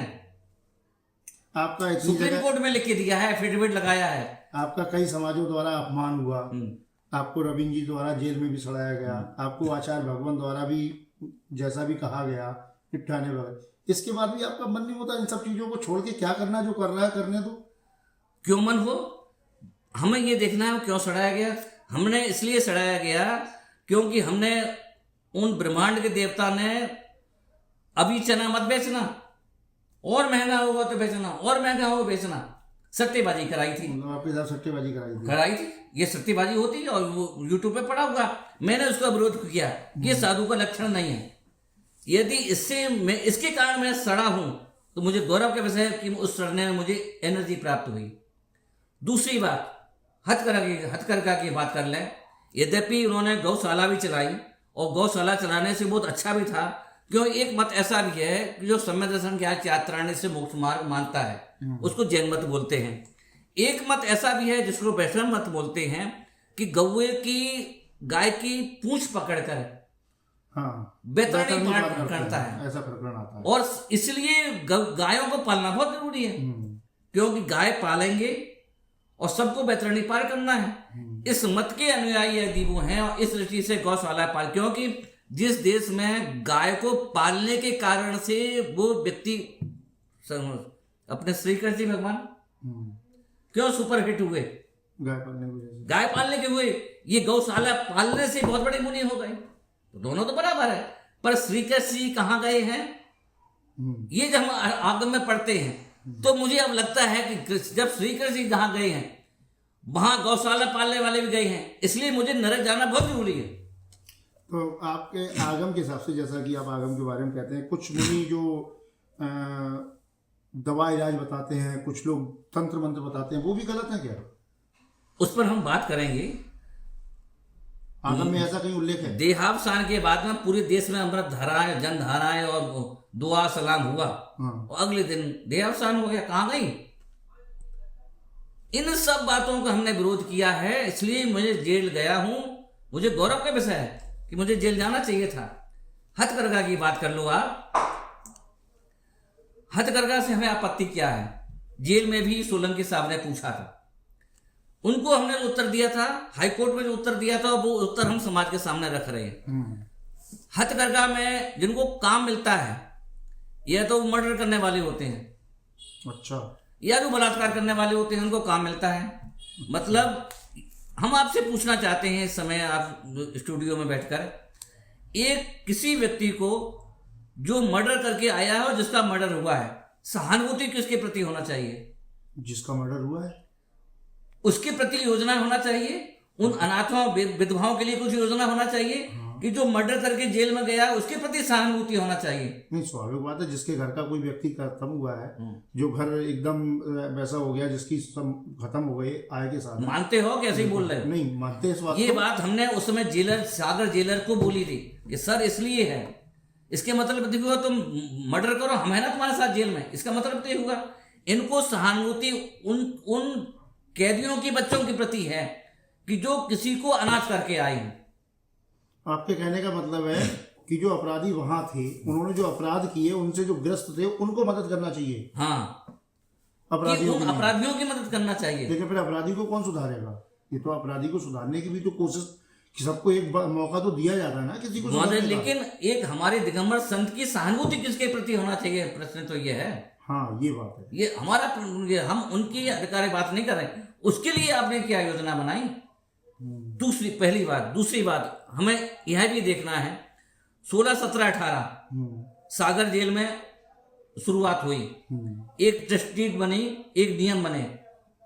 आपका सुप्रीम कोर्ट में लिख के दिया है, एफिडेविट लगाया है, आपका कई समाजों द्वारा अपमान हुआ, आपको रविंद्र जी द्वारा जेल में भी सड़ाया गया, आपको आचार्य भगवान द्वारा भी जैसा भी कहा गया टिप्ठाने वगैरह, इसके बाद भी आपका मन नहीं होता इन सब चीजों को छोड़ के क्या करना, जो कर रहा है करने दो? क्यों मन हो? हमें ये देखना है क्यों सड़ाया गया। हमने इसलिए सड़ाया गया क्योंकि हमने उन ब्रह्मांड के देवता ने अभी चना मत बेचना, और महंगा होगा तो बेचना, और महंगा होगा बेचना, सट्टेबाजी कराई थी। मतलब आपके साथ सट्टेबाजी कराई थी, ये सट्टेबाजी होती है और वो यूट्यूब पे पड़ा हुआ। मैंने उसका विरोध किया कि ये साधु का लक्षण नहीं है। यदि इसके कारण मैं सड़ा हूं तो मुझे गौरव का विषय है कि उस सड़ने में मुझे एनर्जी प्राप्त हुई। दूसरी बात, हथकरघा की बात कर लें। यद्यपि उन्होंने गौशाला भी चलाई और गौशाला चलाने से बहुत अच्छा भी था, क्यों एक मत ऐसा भी है कि जो सम्य दर्शन के यात्राने से मोक्ष मार्ग मानता है उसको जैन मत बोलते हैं। एक मत ऐसा भी है जिसको वैष्णव मत बोलते हैं कि गाय की पूंछ पकड़कर बेतरनी करता है, ऐसा प्रकरण आता है। और इसलिए गायों को पालना बहुत जरूरी है, क्योंकि गाय पालेंगे और सबको बेतरनी पार करना है। इस मत के अनुयायी यदि वो हैं और इस दृष्टि से गौशाला पाल, क्योंकि जिस देश में गाय को पालने के कारण से वो व्यक्ति अपने श्री कृष्ण भगवान क्यों सुपर हिट हुए, गाय पालने के हुए, ये गौशाला पालने से बहुत बड़े मुनि हो गए। तो दोनों तो बराबर है, पर श्री कृष्ण जी कहाँ गए हैं ये जब हम आगम में पढ़ते हैं तो मुझे अब लगता है कि जब श्री कृष्ण जी जहाँ गए हैं वहां गौशाला पालने वाले भी गए हैं, इसलिए मुझे नरक जाना बहुत जरूरी है। तो आपके आगम के हिसाब से, जैसा कि आप आगम के बारे में कहते हैं, कुछ मुनि जो दवा इलाज बताते हैं, कुछ लोग तंत्र मंत्र बताते हैं, वो भी गलत है क्या? उस पर हम बात करेंगे। आगम में ऐसा कहीं उल्लेख है? देहावसान के बाद में पूरे देश में अमृत धाराएं, जन धाराएं और दुआ सलाम हुआ और अगले दिन देहावसान हो गया। कहाँ गई? इन सब बातों का हमने विरोध किया है, इसलिए मुझे जेल गया हूं। मुझे गौरव का विषय है कि मुझे जेल जाना चाहिए था। हथकरघा की बात कर लो आप। हथकरघा से हमें आपत्ति क्या है? जेल में भी सोलंकी साहब ने पूछा था, उनको हमने उत्तर दिया था, हाईकोर्ट में जो उत्तर दिया था वो उत्तर हम समाज के सामने रख रहे हैं। हथकरघा में जिनको काम मिलता है या तो मर्डर करने वाले होते हैं, अच्छा, या जो बलात्कार करने वाले होते हैं उनको काम मिलता है। मतलब हम आपसे पूछना चाहते हैं इस समय आप स्टूडियो में बैठकर, एक किसी व्यक्ति को जो मर्डर करके आया है और जिसका मर्डर हुआ है, सहानुभूति किसके प्रति होना चाहिए? जिसका मर्डर हुआ है उसके प्रति योजना होना चाहिए। उन अनाथों विधवाओं के लिए कुछ योजना होना चाहिए कि जो मर्डर करके जेल में गया उसके प्रति सहानुभूति होना चाहिए। नहीं, स्वाभाविक बात है, जिसके घर का कोई व्यक्ति खत्म हुआ है, जो घर एकदम वैसा हो गया जिसकी सब खत्म हो गई आय के साथ। मानते हो? कैसे ही बोल रहे हो? नहीं मानते इस बात ये बात हमने उस समय जेलर सागर जेलर को बोली थी कि सर इसलिए है, इसके मतलब देखो तुम मर्डर करो, हम है ना तुम्हारे साथ जेल में, इसका मतलब तो ये हुआ। इनको सहानुभूति उन कैदियों की बच्चों के प्रति है कि जो किसी को अनाथ करके आए हैं। आपके कहने का मतलब है कि जो अपराधी वहां थे, उन्होंने जो अपराध किए, उनसे जो ग्रस्त थे, उनको मदद करना चाहिए। हाँ, अपराधियों की मदद करना चाहिए। लेकिन फिर अपराधी को कौन सुधारेगा? ये तो अपराधी को सुधारने की भी तो कोशिश, सबको एक मौका तो दिया जाता है ना किसी को सुधारने का। लेकिन एक हमारे दिगंबर संत की सहानुभूति किसके प्रति होना चाहिए? प्रश्न तो ये है। हाँ, ये बात है। ये हमारा, हम उनकी अधिकारी बात नहीं कर रहे। उसके लिए आपने क्या योजना बनाई? पहली बात। दूसरी बात, हमें यह भी देखना है 16, 17, 18 सागर जेल में शुरुआत हुई, एक टेस्ट बनी, एक नियम बने।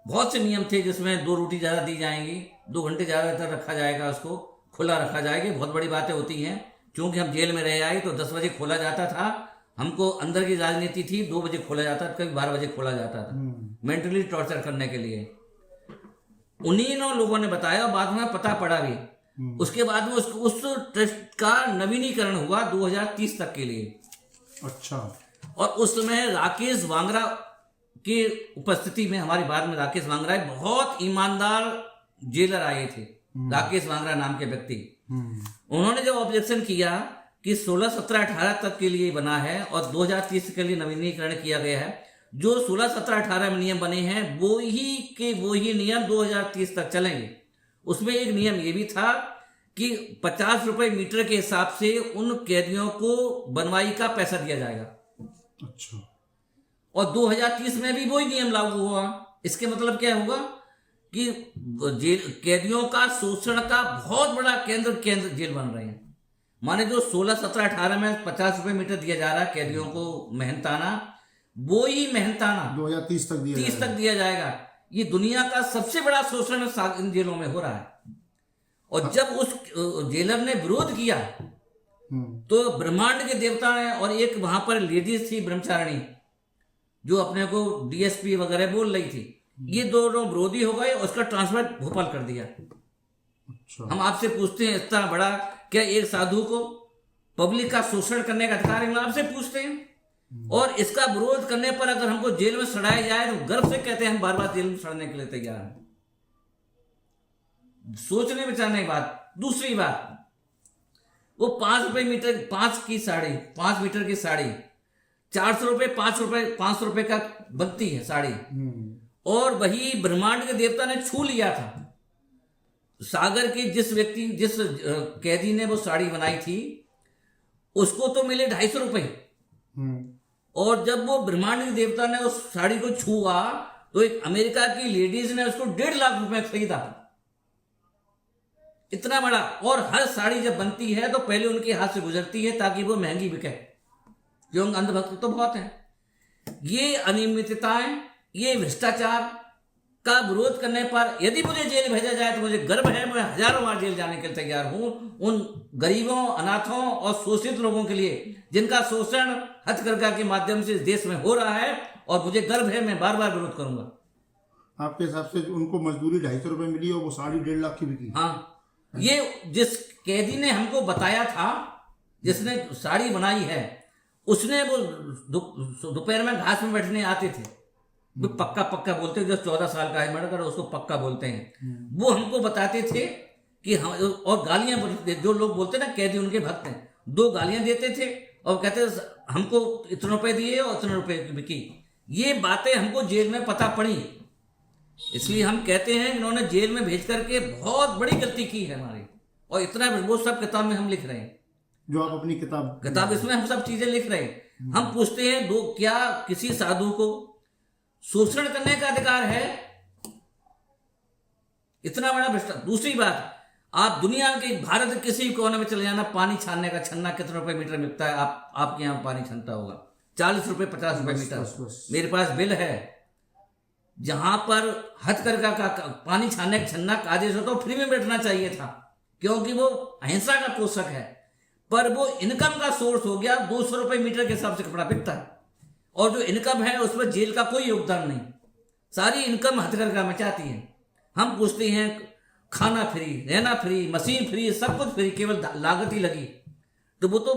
बहुत से नियम थे जिसमें 2 रोटी ज्यादा दी जाएंगी, 2 घंटे ज्यादा तक रखा जाएगा, उसको खुला रखा जाएगा। बहुत बड़ी बातें होती हैं, क्योंकि हम जेल में रह आए तो 10 बजे खोला जाता था। हमको अंदर की राजनीति थी, 2 बजे खोला जाता था, कभी 12 बजे खोला जाता था, मेंटली टॉर्चर करने के लिए। उन्हीं लोगों ने बताया, बाद में पता पड़ा भी। उसके बाद में उस ट्रस्ट का नवीनीकरण हुआ 2030 तक के लिए। अच्छा। और उस समय राकेश वांगरा की उपस्थिति में, हमारी बाद में राकेश वांगरा बहुत ईमानदार जेलर आए थे, राकेश वांगरा नाम के व्यक्ति। उन्होंने जब ऑब्जेक्शन किया कि 16, 17, 18 तक के लिए बना है और 2030 के लिए नवीनीकरण किया गया है, जो 16, 17, 18 में नियम बने हैं वो ही नियम 2030 तक चलेंगे। उसमें एक नियम ये भी था कि 50 रुपए मीटर के हिसाब से उन कैदियों को बनवाई का पैसा दिया जाएगा। अच्छा। और 2030 में भी वही नियम लागू हुआ। इसके मतलब क्या होगा कि कैदियों का शोषण का बहुत बड़ा केंद्र जेल बन रहे हैं। माने जो 16, 17, 18 में 50 रुपए मीटर दिया जा रहा है कैदियों को मेहनताना, वो ही मेहनताना 2030 तक दिया 30 तक दिया जाएगा। ये दुनिया का सबसे बड़ा शोषण इन जेलों में हो रहा है। और जब उस जेलर ने विरोध किया तो ब्रह्मांड के देवता ने, और एक वहां पर लेडीज थी ब्रह्मचारिणी जो अपने को डीएसपी वगैरह बोल रही थी, ये दोनों विरोधी हो गए और उसका ट्रांसफर भोपाल कर दिया। अच्छा। हम आपसे पूछते हैं, इतना बड़ा क्या एक साधु को पब्लिक का शोषण करने का अधिकार है? हम आपसे पूछते हैं। और इसका विरोध करने पर अगर हमको जेल में सड़ाया जाए तो गर्व से कहते हैं हम बार बार जेल में सड़ने के लिए तैयार हैं। सोचने विचारने की बात। दूसरी बात, वो 5 रुपए मीटर 5 मीटर की साड़ी 400 रुपए 500 रुपए का बनती है साड़ी। और वही ब्रह्मांड के देवता ने छू लिया था। सागर के जिस कैदी ने वो साड़ी बनाई थी उसको तो मिले 250 रुपए। और जब वो ब्रह्मांड के देवता ने उस साड़ी को छुआ तो एक अमेरिका की लेडीज ने उसको 1.5 लाख रुपए खरीदा। इतना बड़ा। और हर साड़ी जब बनती है तो पहले उनके हाथ से गुजरती है ताकि वो महंगी बिके, क्योंकि अंधभक्त तो बहुत है। ये अनियमितताएं, ये भ्रष्टाचार का विरोध करने पर यदि मुझे जेल भेजा जाए तो मुझे गर्व है, मैं हजारों बार जेल जाने के लिए तैयार हूं उन गरीबों, अनाथों और शोषित लोगों के लिए जिनका शोषण हथकरघा के माध्यम से इस देश में हो रहा है। और मुझे गर्व है, मैं बार बार विरोध करूंगा। आपके हिसाब से उनको मजदूरी 250 रुपए मिली और वो साड़ी 1.5 लाख की बिकी? हाँ, ये जिस कैदी ने हमको बताया था, जिसने साड़ी बनाई है, उसने वो दोपहर में घास में बैठने आते थे, वो पक्का बोलते हैं, जो 14 साल का है मर्डर उसको पक्का बोलते हैं। वो हमको बताते थे कि हम, और गालियां बोलते, जो लोग बोलते ना कैदी उनके भक्त हैं, 2 गालियां देते थे और कहते हमको इतने रुपए दिए और इतने रुपए की बिकी। ये बातें हमको जेल में पता पड़ी, इसलिए हम कहते हैं इन्होंने जेल में भेज करके बहुत बड़ी गलती की है हमारी। और इतना वो सब किताब में हम लिख रहे हैं, जो आप अपनी किताब इसमें हम सब चीजें लिख रहे हैं। हम पूछते हैं क्या किसी साधु को शोषण करने का अधिकार है? इतना बड़ा भ्रष्टाचार। दूसरी बात, आप दुनिया के भारत किसी कोने में चले जाना, पानी छानने का छन्ना कितने रुपए मीटर मिलता है? आपके यहाँ पानी छानता होगा 40 रुपए 50 रुपए मीटर। मेरे पास बिल है, जहां पर हथकरघा का पानी छानने का छन्ना आदेश हो तो फ्री में बैठना चाहिए था, क्योंकि वो अहिंसा का पोषक है। पर वो इनकम का सोर्स हो गया, 200 रुपए मीटर के हिसाब से कपड़ा बिकता है। और जो इनकम है उसमें जेल का कोई योगदान नहीं, सारी इनकम हथकरघा में चाहती है। हम पूछते हैं खाना फ्री, रहना फ्री, मशीन फ्री, सब कुछ फ्री, केवल लागत ही लगी। तो वो तो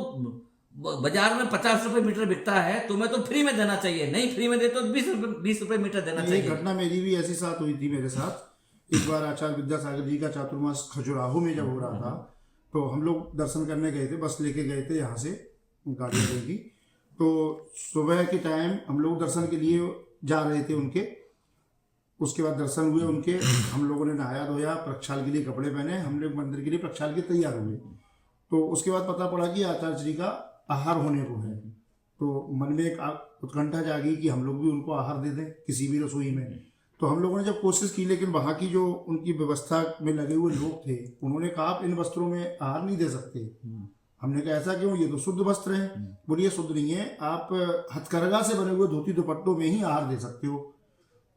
बाजार में 50 रुपए मीटर बिकता है, तुम्हें तो फ्री में देना चाहिए। नहीं फ्री में दे तो 20 रुपए मीटर देना चाहिए। ये घटना मेरी भी ऐसी साथ हुई थी मेरे साथ। एक बार आचार्य विद्यासागर जी का चातुर्मास खजुराहो में जब हो रहा था तो हम लोग दर्शन करने गए थे, बस लेके गए थे यहाँ से गाड़ी लेगी। तो सुबह के टाइम हम लोग दर्शन के लिए जा रहे थे उनके। उसके बाद दर्शन हुए उनके, हम लोगों ने नहाया धोया, प्रक्षाल के लिए कपड़े पहने, हम लोग मंदिर के लिए प्रक्षाल के तैयार हुए। तो उसके बाद पता पड़ा कि आचार्य जी का आहार होने को है। तो मन में एक उत्कंठा जागी कि हम लोग भी उनको आहार दे दें किसी भी रसोई में। तो हम लोगों ने जब कोशिश की, लेकिन वहाँ की जो उनकी व्यवस्था में लगे हुए लोग थे उन्होंने कहा आप इन वस्त्रों में आहार नहीं दे सकते। हमने कहा ऐसा क्यों? ये तो शुद्ध वस्त्र है। बोलिए शुद्ध नहीं है, आप हथकरघा से बने हुए धोती दुपट्टों में ही आहार दे सकते हो।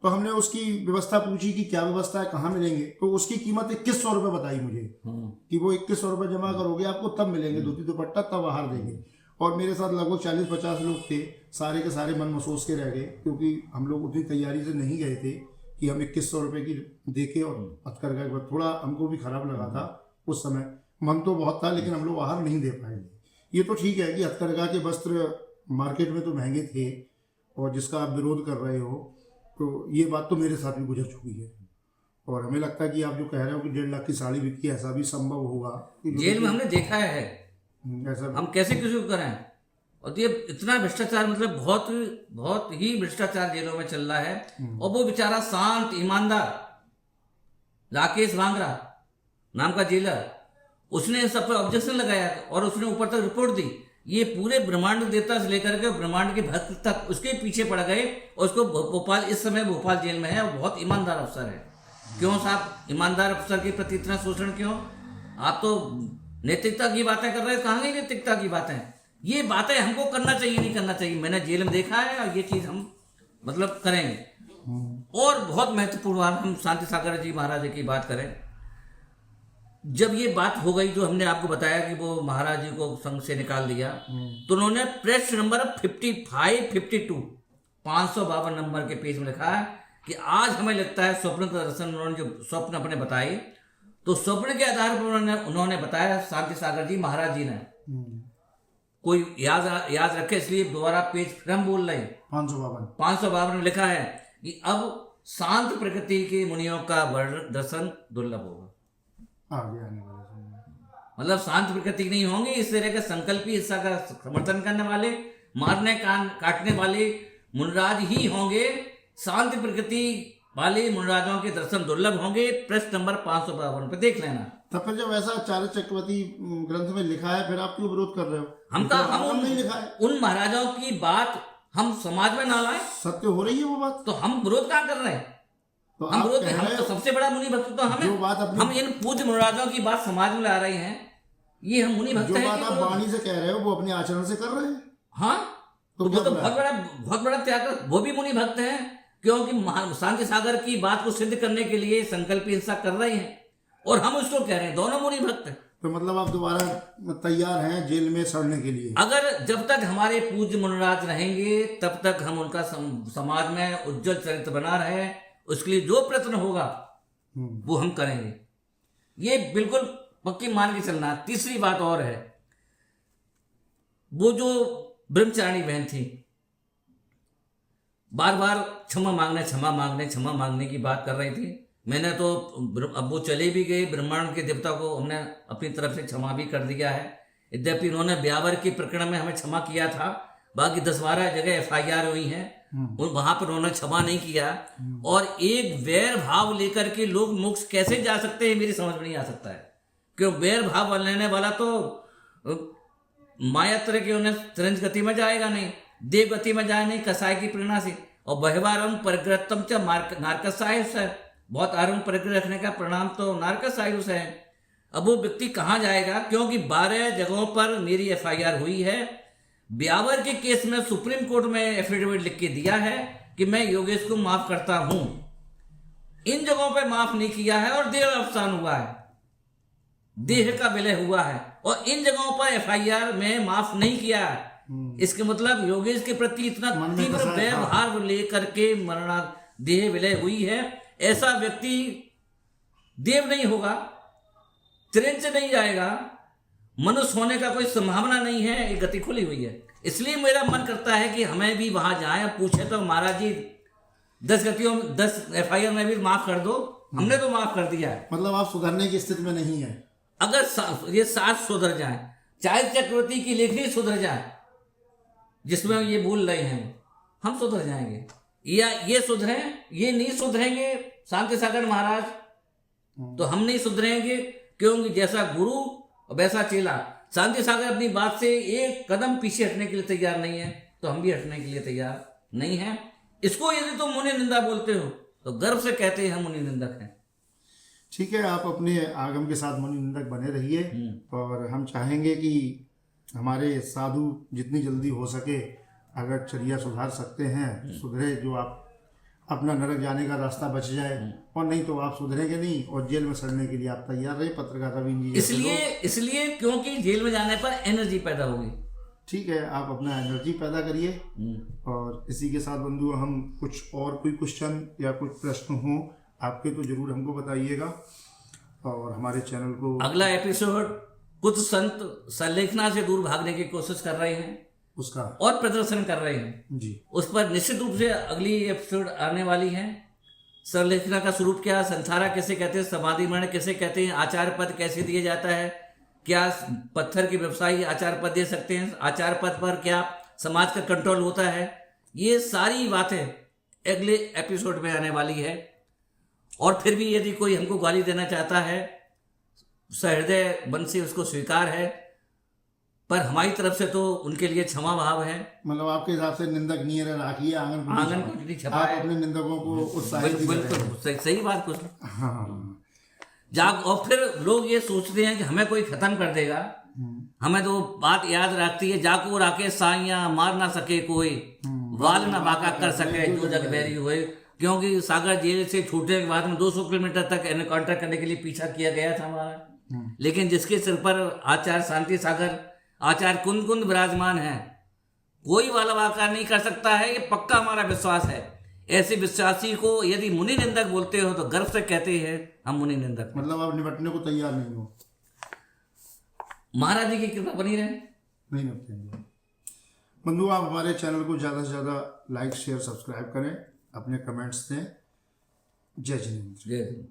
तो हमने उसकी व्यवस्था पूछी कि क्या व्यवस्था है, कहाँ मिलेंगे? तो उसकी कीमत 2100 रुपये बताई मुझे कि वो 2100 रुपये जमा करोगे आपको तब मिलेंगे धोती दुपट्टा, तब आहार देंगे। और मेरे साथ लगभग 40-50 लोग थे, सारे के सारे मन महसूस के रह गए, क्योंकि हम लोग उतनी तैयारी से नहीं गए थे कि हम 2100 रुपये की देके और हथकरघा के बाद थोड़ा हमको भी खराब लगा था उस समय। मन तो बहुत था लेकिन हम लोग आहार नहीं दे पाएंगे। ये तो ठीक है कि हथकरघा के वस्त्र मार्केट में तो महंगे थे और जिसका आप विरोध कर रहे हो, तो ये बात तो मेरे साथ भी गुजर चुकी है। और हमें लगता है कि आप जो कह रहे हो कि 1.5 लाख की साड़ी बिकी, ऐसा भी संभव होगा जेल में हमने देखा है। ऐसा हम कैसे किसी को करें? और ये इतना भ्रष्टाचार, मतलब बहुत ही भ्रष्टाचार जेलों में चल रहा है। और वो बेचारा शांत ईमानदार राकेश भांगरा नाम का जेलर, उसने सब पर ऑब्जेक्शन लगाया और उसने ऊपर तक रिपोर्ट दी। ये पूरे ब्रह्मांड देवता से लेकर के ब्रह्मांड के भक्त तक उसके पीछे पड़ गए और उसको भोपाल, इस समय भोपाल जेल में है और बहुत ईमानदार अफसर है। क्यों साहब, ईमानदार अफसर के प्रति इतना शोषण क्यों? आप तो नैतिकता की बातें कर रहे हैं, कहाँ गई नैतिकता की बातें? ये बातें हमको करना चाहिए नहीं करना चाहिए, मैंने जेल में देखा है और ये चीज हम मतलब करेंगे। और बहुत महत्वपूर्ण बात, हम शांति सागर जी महाराज जी की बात करें, जब ये बात हो गई जो हमने आपको बताया कि वो महाराज जी को संघ से निकाल दिया, तो उन्होंने प्रेस नंबर 5552 552 नंबर के पेज में लिखा है कि आज हमें लगता है स्वप्न का दर्शन, उन्होंने जो स्वप्न अपने बताए, तो स्वप्न के आधार पर उन्होंने बताया शांति सागर जी महाराज जी ने, कोई याद रखे इसलिए दोबारा पेज फिर हम बोल रहे हैं, 552 में लिखा है कि अब शांत प्रकृति के मुनियों का वर्ण दर्शन दुर्लभ होगा। आगे आने वाले समय में मतलब शांत प्रकृति नहीं होंगे, इस तरह के संकल्पी हिस्सा का समर्थन करने वाले, मारने काटने वाले मुनराज ही होंगे। शांत प्रकृति वाले मुनराजों के दर्शन दुर्लभ होंगे। प्रश्न नंबर 552 पे देख लेना। तब फिर जब ऐसा आचार्य चक्रवर्ती ग्रंथ में लिखा है, फिर आप क्यों विरोध कर रहे हो? हम नहीं लिखा है। उन महाराजाओं की बात हम समाज में ना लाए, सत्य हो रही है वो बात, तो हम विरोध कहाँ कर रहे हैं? तो हम विरोध, हम तो हो सबसे बड़ा मुनि भक्त तो जो बात हमें, हम इन पूज्य मुनराजों की बात समाज में ला रहे हैं, ये हम मुनि भक्त जो हैं बात कि आप विरोध? वाणी से कह रहे हो वो अपने आचरण से कर रहे हैं। हाँ, तो वो क्या तो बुरा है? बहुत बड़ा त्याग, वो भी मुनि भक्त हैं, क्योंकि शांति सागर की बात को सिद्ध करने के लिए संकल्प हिंसा कर रहे हैं, और हम उसको कह रहे हैं, दोनों मुनि भक्त हैं। तो मतलब आप दोबारा तैयार हैं जेल में सड़ने के लिए? अगर जब तक हमारे पूज्य मुनराज रहेंगे तब तक हम उनका समाज में उज्जवल चरित्र बना रहे, उसके लिए जो प्रयत्न होगा वो हम करेंगे, ये बिल्कुल पक्की मान के चलना। तीसरी बात और है, वो जो ब्रह्मचारिणी बहन थी, बार बार क्षमा मांगने की बात कर रही थी। मैंने तो, अब वो चले भी गए, ब्रह्मांड के देवता को हमने अपनी तरफ से क्षमा भी कर दिया है। यद्यपि उन्होंने ब्यावर के प्रकरण में हमें क्षमा किया था, बाकी 10-12 जगह FIR हुई हैं, वहां पर उन्होंने क्षमा नहीं किया। और एक वैर भाव लेकर के लोग मोक्ष कैसे जा सकते हैं, मेरी समझ में नहीं आ सकता है। क्यों वैर भाव लेने वाला तो मायात्र के उन्हें तिरंज गति में जाएगा नहीं, देव गति में जाए नहीं, कसाय की प्रेरणा से। और बहवारम परिग्रहतम च नारकसायुष है, बहुत आरंभ परिग्रह रखने का परिणाम तो नारकसायुष है। अब वो व्यक्ति कहाँ जाएगा, क्योंकि 12 जगहों पर मेरी FIR हुई है। ब्यावर के केस में सुप्रीम कोर्ट में एफिडेविट लिख के दिया है कि मैं योगेश को माफ करता हूं, इन जगहों पे माफ नहीं किया है और देह अवसान हुआ है, देह का विलय हुआ है, और इन जगहों पर FIR में माफ नहीं किया है। इसके मतलब योगेश के प्रति इतना तीव्र व्यवहार लेकर के मरणा देह विलय हुई है। ऐसा व्यक्ति देव नहीं होगा, त्रिंच नहीं जाएगा, मनुष्य होने का कोई संभावना नहीं है, एक गति खुली हुई है। इसलिए मेरा मन करता है कि हमें भी वहां जाएं, पूछे तो महाराज जी 10 गतियों 10 FIR में भी माफ कर दो, हमने तो माफ कर दिया है। मतलब आप सुधरने की स्थिति में नहीं है? अगर ये 7 सुधर जाए, चाहे चक्रवर्ती की लेखनी सुधर जाए जिसमें ये बोल रहे हैं, हम सुधर जाएंगे, या ये सुधरे, ये नहीं सुधरेंगे शांति सागर महाराज, तो हम नहीं सुधरेंगे, क्योंकि जैसा गुरु वैसा चेला। शांति सागर अपनी बात से एक कदम पीछे हटने के लिए तैयार नहीं है, तो हम भी हटने के लिए तैयार नहीं है। इसको यदि तुम मुनि निंदा बोलते हो तो गर्व से कहते हैं हम मुनि निंदक हैं। ठीक है, आप अपने आगम के साथ मुनि निंदक बने रहिए, और हम चाहेंगे कि हमारे साधु जितनी जल्दी हो सके अगर चर्या सुधार सकते हैं सुधरे, जो आप अपना नरक जाने का रास्ता बच जाए, और नहीं तो आप सुधरेंगे नहीं और जेल में सड़ने के लिए आप तैयार रहे। पत्रकार रवीन जी इसलिए क्योंकि जेल में जाने पर एनर्जी पैदा होगी। ठीक है, आप अपना एनर्जी पैदा करिए। और इसी के साथ बंधु, हम कुछ और कोई क्वेश्चन या कुछ प्रश्न हो आपके तो जरूर हमको बताइएगा, और हमारे चैनल को अगला एपिसोड कुछ संत संलेखना से दूर भागने की कोशिश कर रहे हैं उसका और प्रदर्शन कर रहे हैं जी, उस पर निश्चित रूप से अगली एपिसोड आने वाली है। संलेखना का स्वरूप क्या, संसारा कैसे कहते हैं, समाधि मरण कैसे कहते हैं, आचार पद कैसे दिया जाता है, क्या पत्थर के व्यवसायी आचार पद दे सकते हैं, आचार पद पर क्या समाज का कंट्रोल होता है, ये सारी बातें अगले एपिसोड में आने वाली है। और फिर भी यदि कोई हमको गाली देना चाहता है, सहृदय मन से उसको स्वीकार है, पर हमारी तरफ से तो उनके लिए क्षमा भाव है। मतलब आपके हिसाब से निंदक नहीं राखिए, आंगन को नहीं छपा आप अपने निंदकों को उत्साहित बिल्कुल सही बात कुछ हाँ। जाग। और फिर लोग ये सोचते हैं कि हमें कोई खत्म कर देगा, हमें तो बात याद रखती है, जाको राके साइया मार ना सके कोई, वाल ना बाका कर सके जो जग बैरी हुए। क्योंकि सागर जेल से छूटने के बाद में 200 किलोमीटर तक एनकाउंटर करने के लिए पीछा किया गया था हमारा, लेकिन जिसके सिर पर आचार्य शांति सागर आचार्य कुंद कुंद विराजमान है, कोई वाला वाका नहीं कर सकता है, ये पक्का हमारा विश्वास है। ऐसे विश्वासी को यदि मुनि निंदक बोलते हो तो गर्व से कहते हैं हम मुनि निंदक। मतलब आप निपटने को तैयार नहीं हो? महाराज जी की कृपा बनी रहे। नहीं निपटेंगे। बंधु, आप हमारे चैनल को ज़्यादा से ज़्यादा लाइक शेयर सब्सक्राइब करें, अपने कमेंट्स दें। जय जिनेंद्र। जय हिंद।